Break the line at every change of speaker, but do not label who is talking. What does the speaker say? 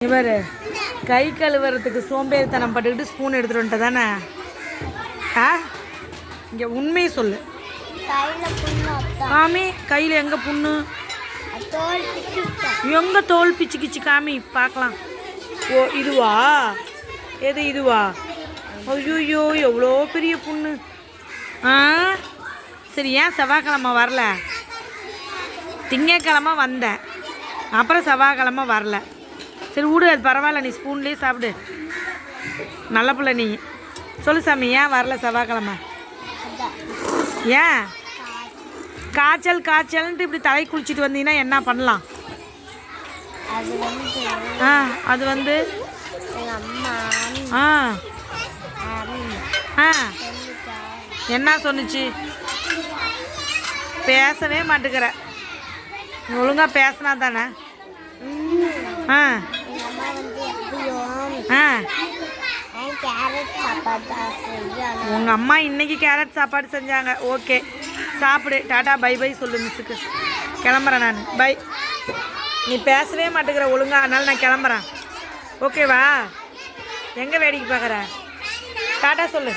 இவர் கை கழுவுறதுக்கு சோம்பேறித்தனம் பட்டுக்கிட்டு ஸ்பூன் எடுத்துகிட்டு வந்துட்டு தானே இங்கே உண்மையை சொல்லு. காமி கையில் எங்கே புண்ணு? எங்கே தோல் பிச்சு கிச்சு காமி பார்க்கலாம். ஓ இதுவா? எது இதுவா? ஐயோ எவ்வளோ பெரிய புண்ணு. சரி, ஏன் செவ்வாய்க்கிழமை வரல? திங்கக்கிழமை வந்தேன், அப்புறம் செவ்வாய்க்கிழமை வரல. சரி விடு, அது பரவாயில்ல, நீ ஸ்பூன்லேயே சாப்பிடு. நல்ல பிள்ளை நீ. சொல்லு சாமி, ஏன் வரல செவ்வாய்க்கிழமை? ஏன்? காய்ச்சல்ன்ட்டு இப்படி தலை குளிச்சுட்டு வந்தீங்கன்னா என்ன பண்ணலாம்? அது வந்து என்ன சொன்னுச்சு? பேசவே மாட்டேங்கிற. ஒழுங்காக பேசினா தானே. உங்கள் அம்மா இன்னைக்கு கேரட் சாப்பாடு செஞ்சாங்க. ஓகே, சாப்பிடு. டாட்டா பை பை சொல்லு மிஸ்ஸுக்கு. கிளம்புறேன் நான். பை. நீ பேசவே மாட்டேங்கிற ஒழுங்கா, அதனால நான் கிளம்புறேன். ஓகேவா? எங்கே வேடிக்கை பார்க்குற? டாட்டா சொல்லு.